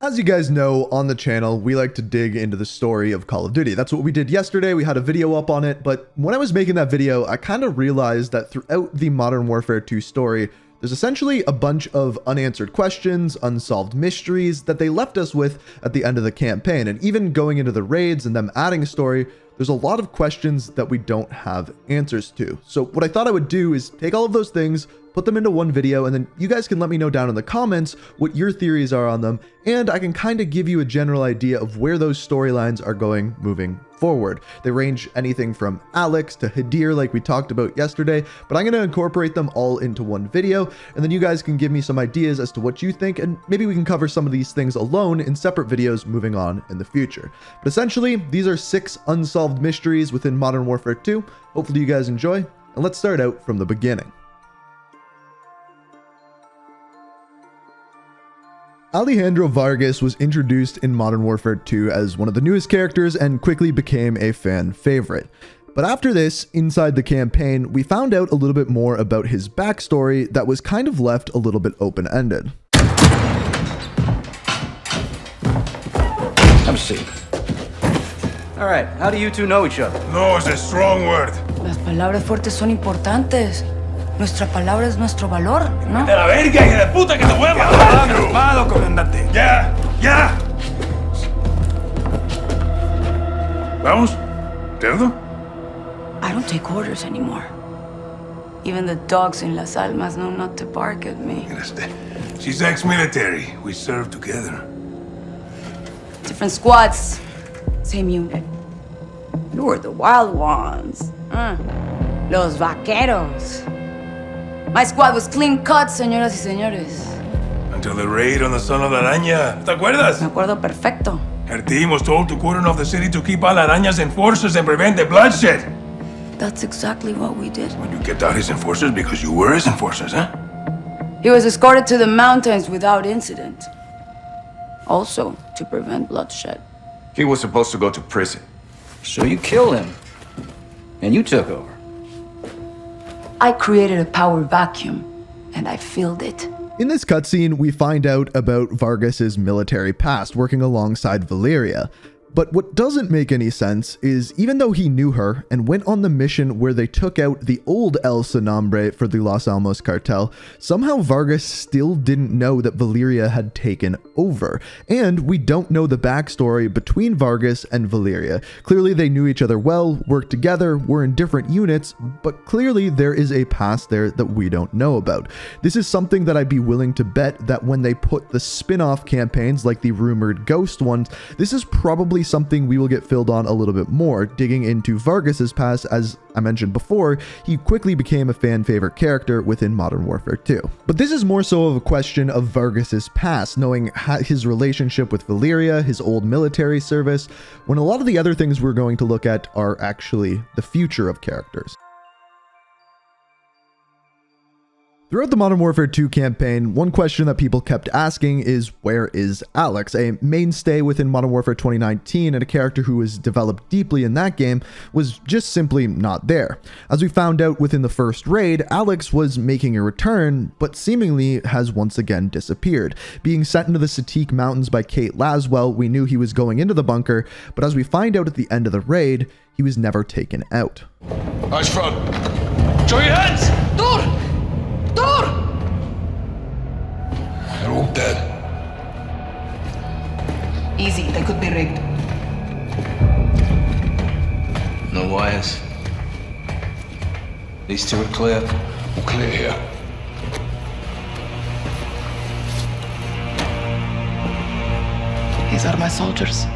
As you guys know, on the channel, we like to dig into the story of Call of Duty. That's what we did yesterday. We had a video up on it, but when I was making that video, I kind of realized that throughout the Modern Warfare 2 story, there's essentially a bunch of unanswered questions, unsolved mysteries that they left us with at the end of the campaign. And even going into the raids and them adding a story, there's a lot of questions that we don't have answers to. So what I thought I would do is take all of those things, put them into one video, and then you guys can let me know down in the comments what your theories are on them, and I can kind of give you a general idea of where those storylines are going moving forward. They range anything from Alex to Hadir like we talked about yesterday, but I'm going to incorporate them all into one video, and then you guys can give me some ideas as to what you think, and maybe we can cover some of these things alone in separate videos moving on in the future. But essentially, these are 6 unsolved mysteries within Modern Warfare 2. Hopefully you guys enjoy, and let's start out from the beginning. Alejandro Vargas was introduced in Modern Warfare 2 as one of the newest characters and quickly became a fan favorite. But after this, inside the campaign, we found out a little bit more about his backstory that was kind of left a little bit open-ended. Have a seat. All right, how do you two know each other? No is a strong word. Las palabras fuertes son importantes. Nuestra palabra es nuestro valor, ¿no? ¡De la verga, hija de puta, que te voy a matar! Calmado, comandante. ¡Ya! ¡Ya! ¿Vamos? ¿Cerdo? I don't take orders anymore. Even the dogs in Las Almas know not to bark at me. She's ex-military. We served together. Different squads, same unit. You were the wild ones. Los vaqueros. My squad was clean cut, señoras y señores. Until the raid on the Son of la Araña. ¿Te acuerdas? Me acuerdo perfecto. Her team was told to cordon off the city to keep all Araña's enforcers and prevent the bloodshed. That's exactly what we did. Well, you kept out his enforcers because you were his enforcers, huh? He was escorted to the mountains without incident. Also, to prevent bloodshed. He was supposed to go to prison. So you killed him, and you took over. I created a power vacuum, and I filled it. In this cutscene, we find out about Vargas's military past working alongside Valeria. But what doesn't make any sense is even though he knew her and went on the mission where they took out the old El Nombre for the Los Alamos cartel, somehow Vargas still didn't know that Valeria had taken over. And we don't know the backstory between Vargas and Valeria. Clearly they knew each other well, worked together, were in different units, but clearly there is a past there that we don't know about. This is something that I'd be willing to bet that when they put the spin-off campaigns like the rumored Ghost ones, this is probably something we will get filled on a little bit more, digging into Vargas's past. As I mentioned before, he quickly became a fan favorite character within Modern Warfare 2. But this is more so of a question of Vargas's past, knowing his relationship with Valeria, his old military service, when a lot of the other things we're going to look at are actually the future of characters. Throughout the Modern Warfare 2 campaign, one question that people kept asking is, where is Alex? A mainstay within Modern Warfare 2019 and a character who was developed deeply in that game was just simply not there. As we found out within the first raid, Alex was making a return, but seemingly has once again disappeared. Being sent into the Satik Mountains by Kate Laswell, we knew he was going into the bunker, but as we find out at the end of the raid, he was never taken out. Eyes front. Show your hands! Door! Door! They're all dead. Easy, they could be rigged. No wires. These two are clear. We're clear here. These are my soldiers.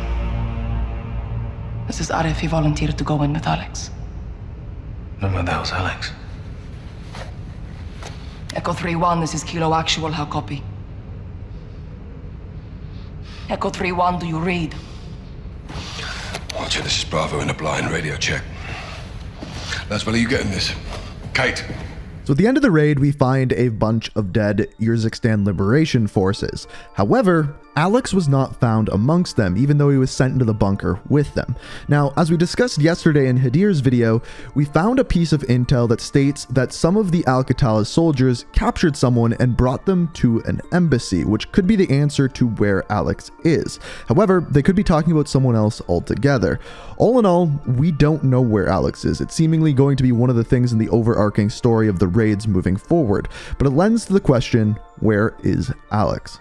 This is Arif. He volunteered to go in with Alex. No, what the hell's Alex? Echo 3-1, this is Kilo Actual. How copy? Echo 3-1, do you read? Roger, this is Bravo in a blind radio check. Laswell, are you getting this? Kate. So at the end of the raid, we find a bunch of dead Urzikstan Liberation forces. However, Alex was not found amongst them, even though he was sent into the bunker with them. Now, as we discussed yesterday in Hadir's video, we found a piece of intel that states that some of the Al-Qatala's soldiers captured someone and brought them to an embassy, which could be the answer to where Alex is. However, they could be talking about someone else altogether. All in all, we don't know where Alex is. It's seemingly going to be one of the things in the overarching story of the raids moving forward, but it lends to the question, where is Alex?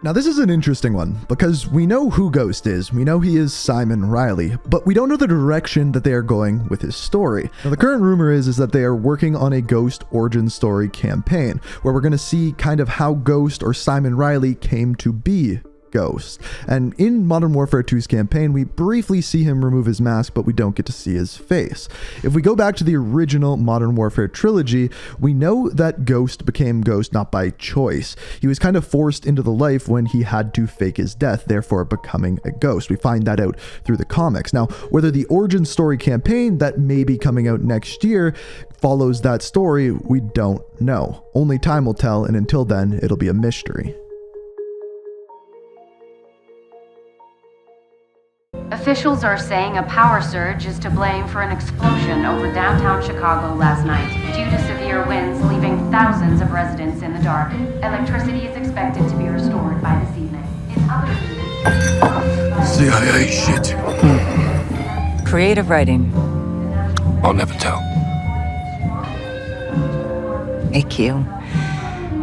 Now this is an interesting one, because we know who Ghost is, we know he is Simon Riley, but we don't know the direction that they are going with his story. Now the current rumor is that they are working on a Ghost origin story campaign, where we're going to see kind of how Ghost or Simon Riley came to be Ghost. And in Modern Warfare 2's campaign, we briefly see him remove his mask, but we don't get to see his face. If we go back to the original Modern Warfare trilogy, we know that Ghost became Ghost not by choice. He was kind of forced into the life when he had to fake his death, therefore becoming a ghost. We find that out through the comics. Now, whether the origin story campaign that may be coming out next year follows that story, we don't know. Only time will tell, and until then, it'll be a mystery. Officials are saying a power surge is to blame for an explosion over downtown Chicago last night, due to severe winds leaving thousands of residents in the dark. Electricity is expected to be restored by this evening. In other news, CIA shit. Creative writing. I'll never tell. AQ.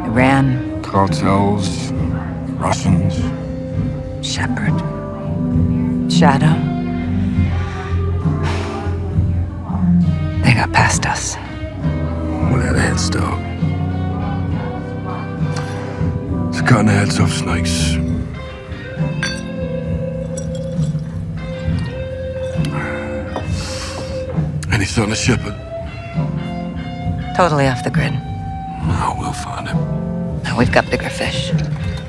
Iran. Cartels, Russians. Shepard. Shadow. They got past us. Well, they had a head start. It's cutting the heads off snakes. Any son of Shepard? Totally off the grid. Oh, we'll find him. Now we've got bigger fish.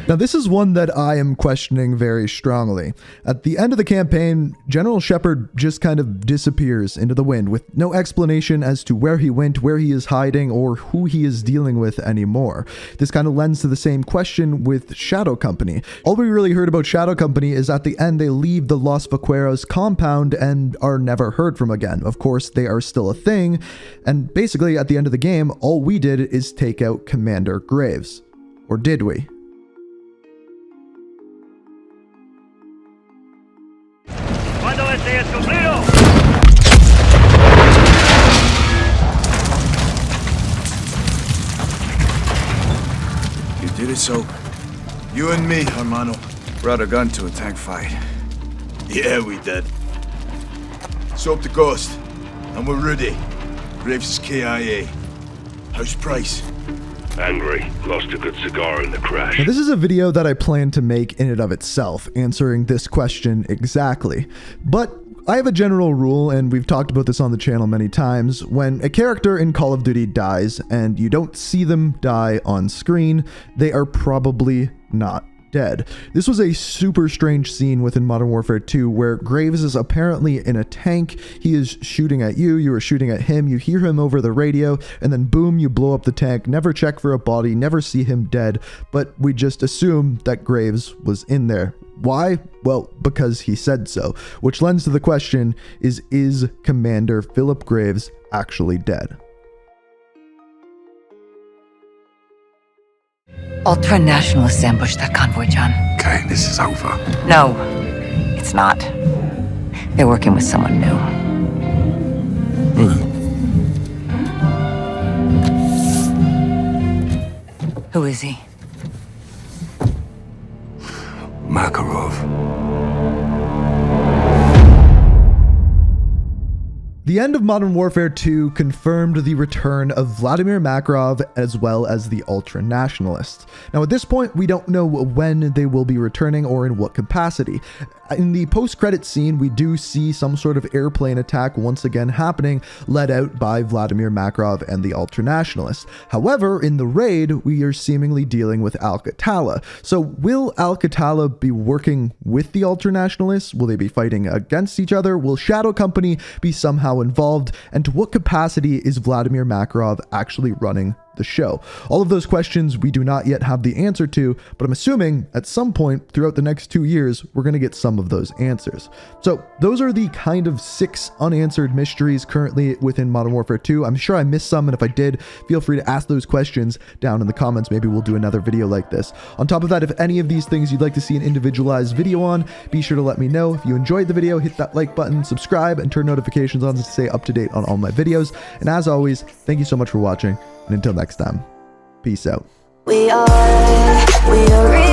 Now this is one that I am questioning very strongly. At the end of the campaign, General Shepard just kind of disappears into the wind with no explanation as to where he went, where he is hiding, or who he is dealing with anymore. This kind of lends to the same question with Shadow Company. All we really heard about Shadow Company is at the end they leave the Los Vaqueros compound and are never heard from again. Of course, they are still a thing, and basically at the end of the game, all we did is take out Commander Graves. Or did we? You did it, so? You and me, hermano, brought a gun to a tank fight. Yeah, we did. Soap the Ghost, and we're ready. Graves is KIA. How's Price? Angry. Lost a good cigar in the crash. Now, this is a video that I plan to make in and of itself, answering this question exactly. But I have a general rule, and we've talked about this on the channel many times. When a character in Call of Duty dies, and you don't see them die on screen, they are probably not dead. This was a super strange scene within Modern Warfare 2 where Graves is apparently in a tank. He is shooting at you, you are shooting at him, you hear him over the radio, and then boom, you blow up the tank, never check for a body, never see him dead, but we just assume that Graves was in there. Why? Well, because he said so, which lends to the question, is Commander Philip Graves actually dead? Ultra-nationalists ambushed that convoy, John. Okay, this is over. No, it's not. They're working with someone new. Who is he? Makarov. The end of Modern Warfare 2 confirmed the return of Vladimir Makarov as well as the ultra-nationalists. Now at this point, we don't know when they will be returning or in what capacity. In the post-credit scene, we do see some sort of airplane attack once again happening, led out by Vladimir Makarov and the ultra-nationalists. However, in the raid, we are seemingly dealing with Al-Qatala. So will Al-Qatala be working with the ultra-nationalists? Will they be fighting against each other? Will Shadow Company be somehow involved? And to what capacity is Vladimir Makarov actually running the show. All of those questions we do not yet have the answer to, but I'm assuming at some point throughout the next 2 years, we're going to get some of those answers. So those are the kind of 6 unanswered mysteries currently within Modern Warfare 2. I'm sure I missed some, and if I did, feel free to ask those questions down in the comments. Maybe we'll do another video like this. On top of that, if any of these things you'd like to see an individualized video on, be sure to let me know. If you enjoyed the video, hit that like button, subscribe, and turn notifications on to stay up to date on all my videos. And as always, thank you so much for watching, and until next time, peace out. We are